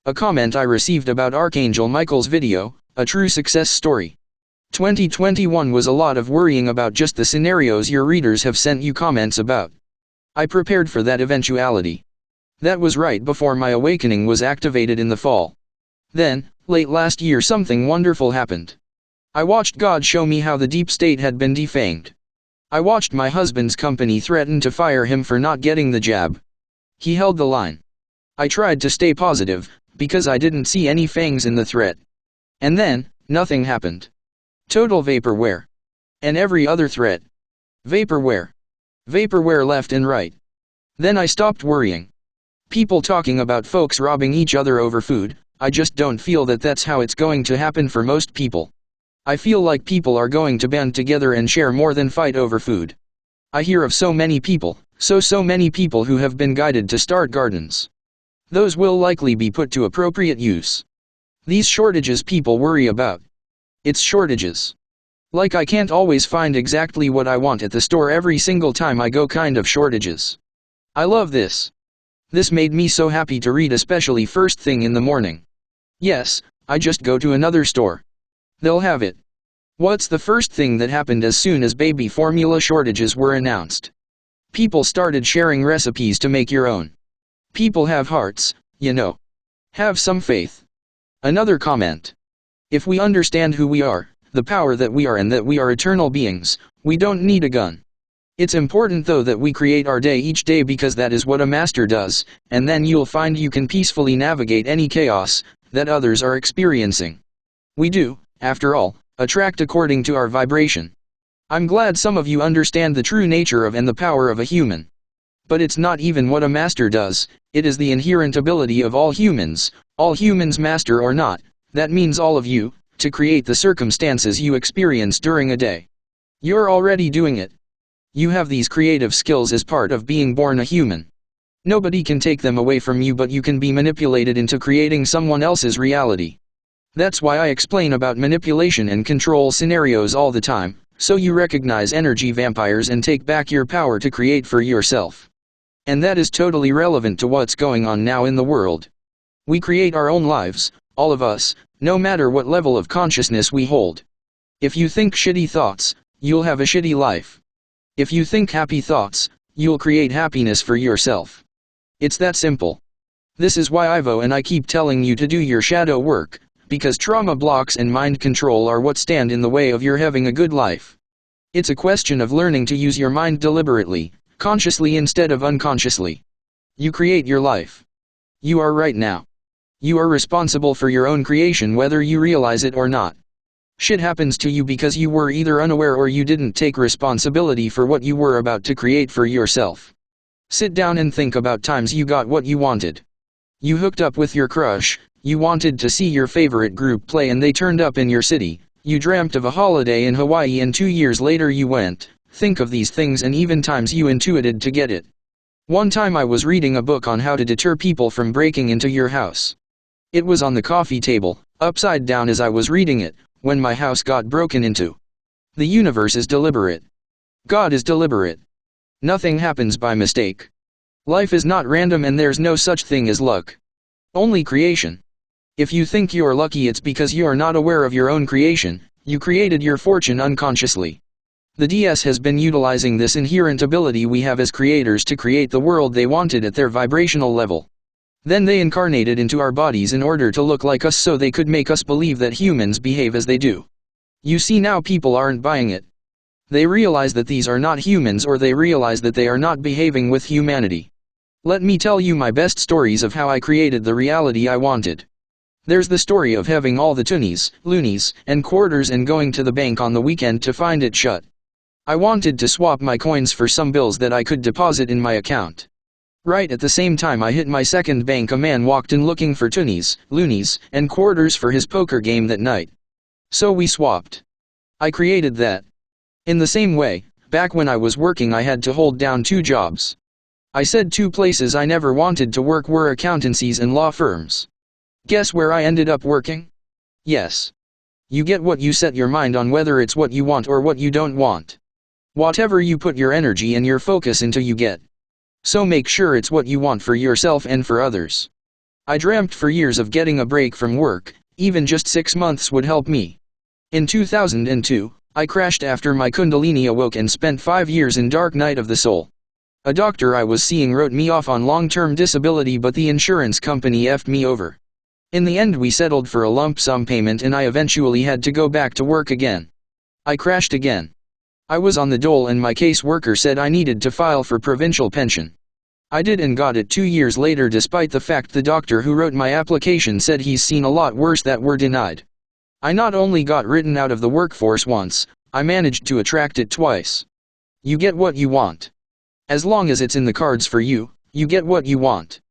A comment I received about Archangel Michael's video, a true success story. 2021 was a lot of worrying about just the scenarios your readers have sent you comments about. I prepared for that eventuality. That was right before my awakening was activated in the fall. Then, late last year, something wonderful happened. I watched God show me how the deep state had been defamed. I watched my husband's company threaten to fire him for not getting the jab. He held the line. I tried to stay positive, because I didn't see any fangs in the threat. And then, nothing happened. Total vaporware. And every other threat. Vaporware. Vaporware left and right. Then I stopped worrying. People talking about folks robbing each other over food, I just don't feel that that's how it's going to happen for most people. I feel like people are going to band together and share more than fight over food. I hear of so many people, so many people who have been guided to start gardens. Those will likely be put to appropriate use. These shortages people worry about. It's shortages. Like I can't always find exactly what I want at the store every single time I go, kind of shortages. I love this. This made me so happy to read, especially first thing in the morning. Yes, I just go to another store. They'll have it. What's the first thing that happened as soon as baby formula shortages were announced? People started sharing recipes to make your own. People have hearts, you know. Have some faith. Another comment. If we understand who we are, the power that we are, and that we are eternal beings, we don't need a gun. It's important though that we create our day each day, because that is what a master does, and then you'll find you can peacefully navigate any chaos that others are experiencing. We do, after all, attract according to our vibration. I'm glad some of you understand the true nature of and the power of a human. But it's not even what a master does, it is the inherent ability of all humans, master or not, that means all of you, to create the circumstances you experience during a day. You're already doing it. You have these creative skills as part of being born a human. Nobody can take them away from you, but you can be manipulated into creating someone else's reality. That's why I explain about manipulation and control scenarios all the time, so you recognize energy vampires and take back your power to create for yourself. And that is totally relevant to what's going on now in the world. We create our own lives, all of us, no matter what level of consciousness we hold. If you think shitty thoughts, you'll have a shitty life. If you think happy thoughts, you'll create happiness for yourself. It's that simple. This is why Ivo and I keep telling you to do your shadow work, because trauma blocks and mind control are what stand in the way of your having a good life. It's a question of learning to use your mind deliberately, consciously instead of unconsciously. You create your life. You are right now. You are responsible for your own creation whether you realize it or not. Shit happens to you because you were either unaware or you didn't take responsibility for what you were about to create for yourself. Sit down and think about times you got what you wanted. You hooked up with your crush, you wanted to see your favorite group play and they turned up in your city, you dreamt of a holiday in Hawaii and 2 years later you went. Think of these things and even times you intuited to get it. One time I was reading a book on how to deter people from breaking into your house. It was on the coffee table, upside down as I was reading it, when my house got broken into. The universe is deliberate. God is deliberate. Nothing happens by mistake. Life is not random and there's no such thing as luck. Only creation. If you think you're lucky, it's because you are not aware of your own creation. You created your fortune unconsciously. The DS has been utilizing this inherent ability we have as creators to create the world they wanted at their vibrational level. Then they incarnated into our bodies in order to look like us so they could make us believe that humans behave as they do. You see, now people aren't buying it. They realize that these are not humans, or they realize that they are not behaving with humanity. Let me tell you my best stories of how I created the reality I wanted. There's the story of having all the toonies, loonies, and quarters and going to the bank on the weekend to find it shut. I wanted to swap my coins for some bills that I could deposit in my account. Right at the same time I hit my second bank, a man walked in looking for toonies, loonies, and quarters for his poker game that night. So we swapped. I created that. In the same way, back when I was working I had to hold down 2 jobs. I said 2 places I never wanted to work were accountancies and law firms. Guess where I ended up working? Yes. You get what you set your mind on, whether it's what you want or what you don't want. Whatever you put your energy and your focus into, you get. So make sure it's what you want for yourself and for others. I dreamt for years of getting a break from work, even just 6 months would help me. In 2002, I crashed after my kundalini awoke and spent 5 years in dark night of the soul. A doctor I was seeing wrote me off on long-term disability, but the insurance company effed me over. In the end we settled for a lump sum payment and I eventually had to go back to work again. I crashed again. I was on the dole and my caseworker said I needed to file for provincial pension. I did and got it 2 years later, despite the fact the doctor who wrote my application said he's seen a lot worse that were denied. I not only got written out of the workforce once, I managed to attract it twice. You get what you want. As long as it's in the cards for you, you get what you want.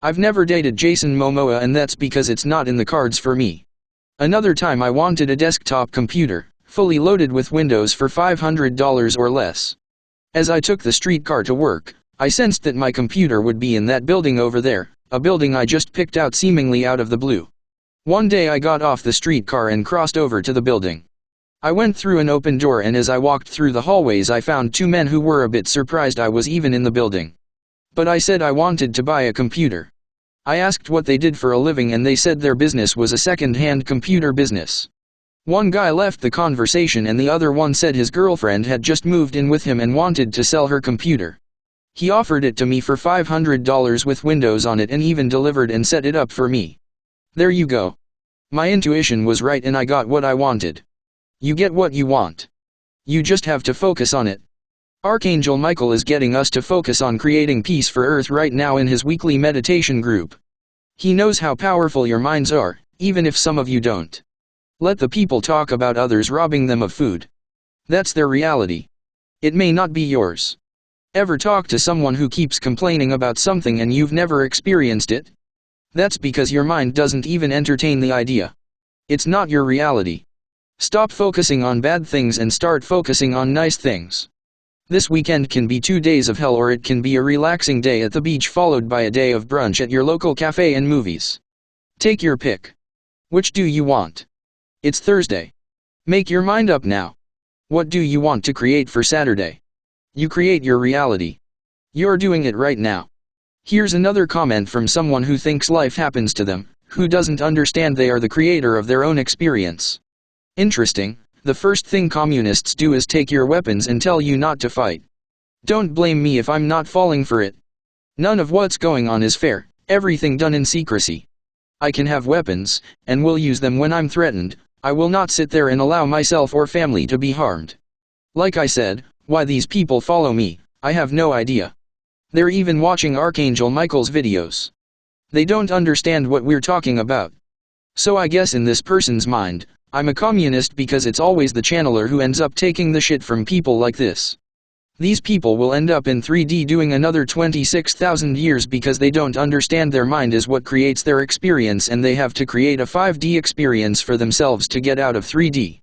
I've never dated Jason Momoa and that's because it's not in the cards for me. Another time I wanted a desktop computer, fully loaded with Windows for $500 or less. As I took the streetcar to work, I sensed that my computer would be in that building over there, a building I just picked out seemingly out of the blue. One day I got off the streetcar and crossed over to the building. I went through an open door and as I walked through the hallways I found 2 men who were a bit surprised I was even in the building. But I said I wanted to buy a computer. I asked what they did for a living and they said their business was a second-hand computer business. One guy left the conversation and the other one said his girlfriend had just moved in with him and wanted to sell her computer. He offered it to me for $500 with Windows on it and even delivered and set it up for me. There you go. My intuition was right and I got what I wanted. You get what you want. You just have to focus on it. Archangel Michael is getting us to focus on creating peace for Earth right now in his weekly meditation group. He knows how powerful your minds are, even if some of you don't. Let the people talk about others robbing them of food. That's their reality. It may not be yours. Ever talk to someone who keeps complaining about something and you've never experienced it? That's because your mind doesn't even entertain the idea. It's not your reality. Stop focusing on bad things and start focusing on nice things. This weekend can be 2 days of hell or it can be a relaxing day at the beach followed by a day of brunch at your local cafe and movies. Take your pick. Which do you want? It's Thursday. Make your mind up now. What do you want to create for Saturday? You create your reality. You're doing it right now. Here's another comment from someone who thinks life happens to them, who doesn't understand they are the creator of their own experience. Interesting, the first thing communists do is take your weapons and tell you not to fight. Don't blame me if I'm not falling for it. None of what's going on is fair, everything done in secrecy. I can have weapons, and will use them when I'm threatened. I will not sit there and allow myself or family to be harmed. Like I said, why these people follow me, I have no idea. They're even watching Archangel Michael's videos. They don't understand what we're talking about. So I guess in this person's mind, I'm a communist because it's always the channeler who ends up taking the shit from people like this. These people will end up in 3D doing another 26,000 years because they don't understand their mind is what creates their experience and they have to create a 5D experience for themselves to get out of 3D.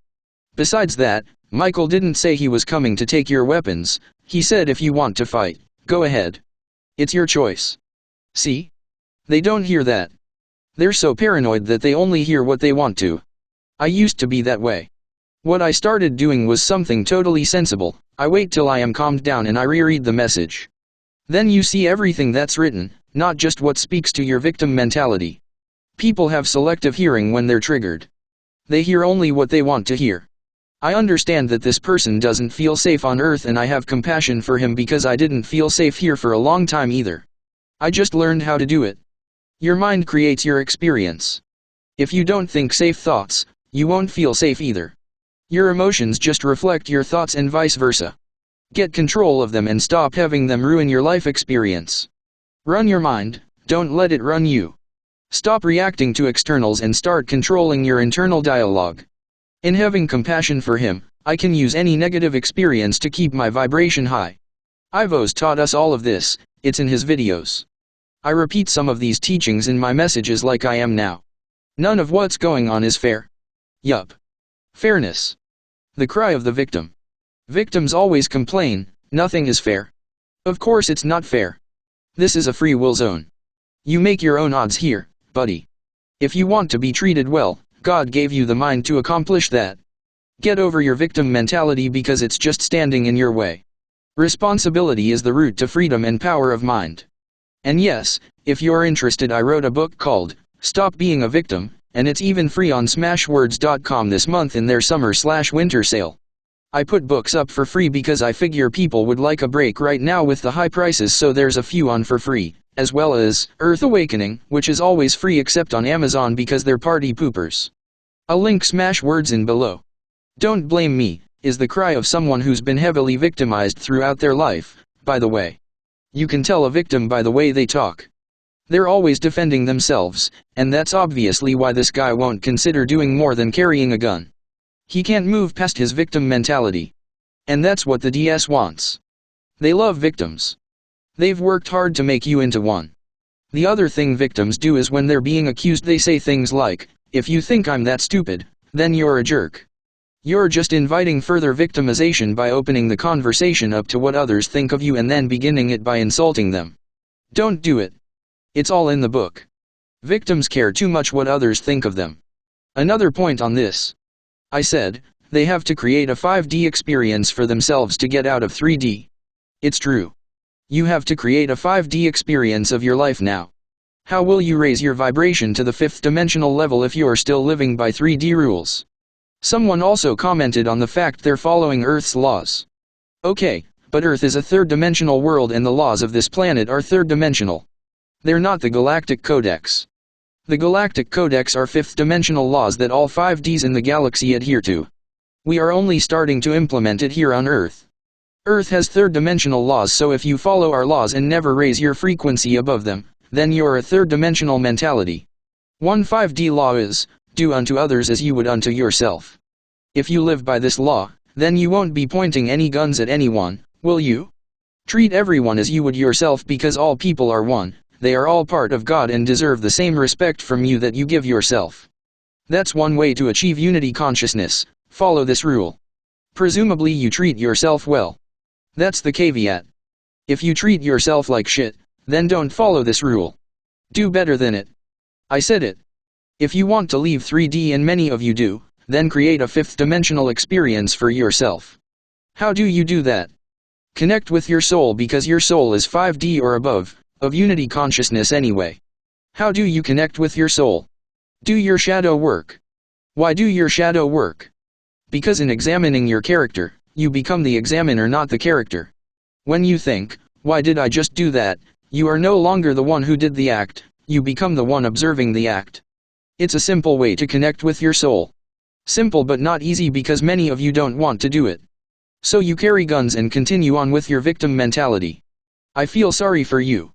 Besides that, Michael didn't say he was coming to take your weapons, he said if you want to fight, go ahead. It's your choice. See? They don't hear that. They're so paranoid that they only hear what they want to. I used to be that way. What I started doing was something totally sensible. I wait till I am calmed down and I reread the message. Then you see everything that's written, not just what speaks to your victim mentality. People have selective hearing when they're triggered. They hear only what they want to hear. I understand that this person doesn't feel safe on Earth and I have compassion for him because I didn't feel safe here for a long time either. I just learned how to do it. Your mind creates your experience. If you don't think safe thoughts, you won't feel safe either. Your emotions just reflect your thoughts and vice versa. Get control of them and stop having them ruin your life experience. Run your mind, don't let it run you. Stop reacting to externals and start controlling your internal dialogue. In having compassion for him, I can use any negative experience to keep my vibration high. Ivo's taught us all of this, it's in his videos. I repeat some of these teachings in my messages like I am now. None of what's going on is fair. Yup. Fairness. The cry of the victim. Victims always complain, nothing is fair. Of course it's not fair. This is a free will zone. You make your own odds here, buddy. If you want to be treated well, God gave you the mind to accomplish that. Get over your victim mentality because it's just standing in your way. Responsibility is the route to freedom and power of mind. And yes, if you're interested, I wrote a book called Stop Being a Victim, and it's even free on smashwords.com this month in their summer/winter sale. I put books up for free because I figure people would like a break right now with the high prices, so there's a few on for free, as well as Earth Awakening, which is always free except on Amazon because they're party poopers. I'll link Smashwords in below. Don't blame me, is the cry of someone who's been heavily victimized throughout their life, by the way. You can tell a victim by the way they talk. They're always defending themselves, and that's obviously why this guy won't consider doing more than carrying a gun. He can't move past his victim mentality. And that's what the DS wants. They love victims. They've worked hard to make you into one. The other thing victims do is when they're being accused they say things like, "If you think I'm that stupid, then you're a jerk." You're just inviting further victimization by opening the conversation up to what others think of you and then beginning it by insulting them. Don't do it. It's all in the book. Victims care too much what others think of them. Another point on this. I said, they have to create a 5D experience for themselves to get out of 3D. It's true. You have to create a 5D experience of your life now. How will you raise your vibration to the 5th dimensional level if you're still living by 3D rules? Someone also commented on the fact they're following Earth's laws. Okay, but Earth is a 3rd dimensional world and the laws of this planet are 3rd dimensional. They're not the Galactic Codex. The Galactic Codex are 5th dimensional laws that all 5Ds in the galaxy adhere to. We are only starting to implement it here on Earth. Earth has 3rd dimensional laws, so if you follow our laws and never raise your frequency above them, then you're a 3rd dimensional mentality. One 5D law is, do unto others as you would unto yourself. If you live by this law, then you won't be pointing any guns at anyone, will you? Treat everyone as you would yourself because all people are one, they are all part of God and deserve the same respect from you that you give yourself. That's one way to achieve unity consciousness, follow this rule. Presumably you treat yourself well. That's the caveat. If you treat yourself like shit, then don't follow this rule. Do better than it. I said it. If you want to leave 3D, and many of you do, then create a 5th dimensional experience for yourself. How do you do that? Connect with your soul because your soul is 5D or above, of unity consciousness anyway. How do you connect with your soul? Do your shadow work. Why do your shadow work? Because in examining your character, you become the examiner, not the character. When you think, why did I just do that? You are no longer the one who did the act, you become the one observing the act. It's a simple way to connect with your soul. Simple but not easy because many of you don't want to do it. So you carry guns and continue on with your victim mentality. I feel sorry for you.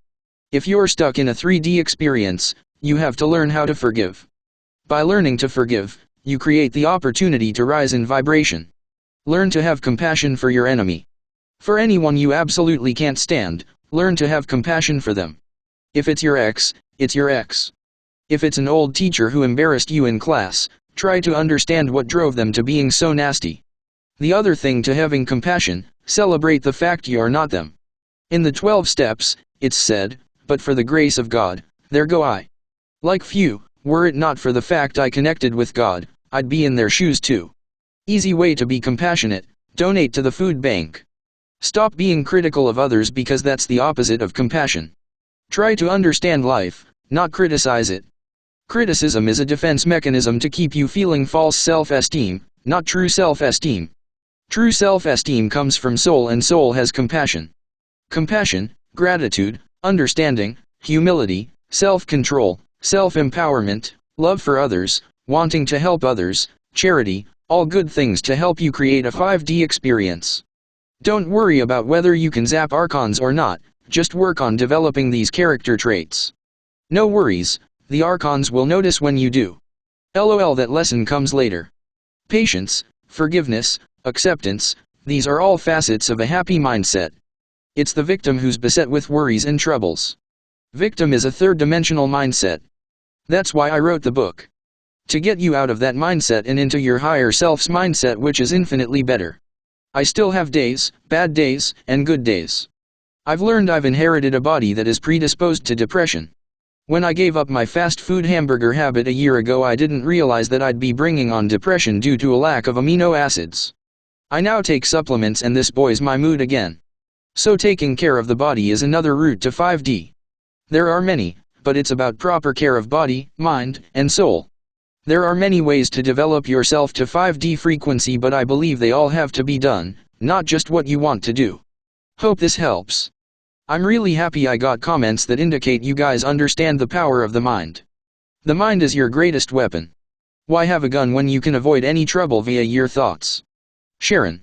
If you're stuck in a 3D experience, you have to learn how to forgive. By learning to forgive, you create the opportunity to rise in vibration. Learn to have compassion for your enemy. For anyone you absolutely can't stand, learn to have compassion for them. If it's your ex, it's your ex. If it's an old teacher who embarrassed you in class, try to understand what drove them to being so nasty. The other thing to having compassion, celebrate the fact you're not them. In the 12 steps, it's said, but for the grace of God, there go I. Like few, were it not for the fact I connected with God, I'd be in their shoes too. Easy way to be compassionate, donate to the food bank. Stop being critical of others because that's the opposite of compassion. Try to understand life, not criticize it. Criticism is a defense mechanism to keep you feeling false self-esteem, not true self-esteem. True self-esteem comes from soul, and soul has compassion. Compassion, gratitude, understanding, humility, self-control, self-empowerment, love for others, wanting to help others, charity, all good things to help you create a 5D experience. Don't worry about whether you can zap archons or not, just work on developing these character traits. No worries, the archons will notice when you do. LOL, that lesson comes later. Patience, forgiveness, acceptance, these are all facets of a happy mindset. It's the victim who's beset with worries and troubles. Victim is a 3rd dimensional mindset. That's why I wrote the book. To get you out of that mindset and into your higher self's mindset, which is infinitely better. I still have days, bad days, and good days. I've learned I've inherited a body that is predisposed to depression. When I gave up my fast food hamburger habit a year ago, I didn't realize that I'd be bringing on depression due to a lack of amino acids. I now take supplements and this buoys my mood again. So taking care of the body is another route to 5D. There are many, but it's about proper care of body, mind, and soul. There are many ways to develop yourself to 5D frequency, but I believe they all have to be done, not just what you want to do. Hope this helps. I'm really happy I got comments that indicate you guys understand the power of the mind. The mind is your greatest weapon. Why have a gun when you can avoid any trouble via your thoughts? Sharon.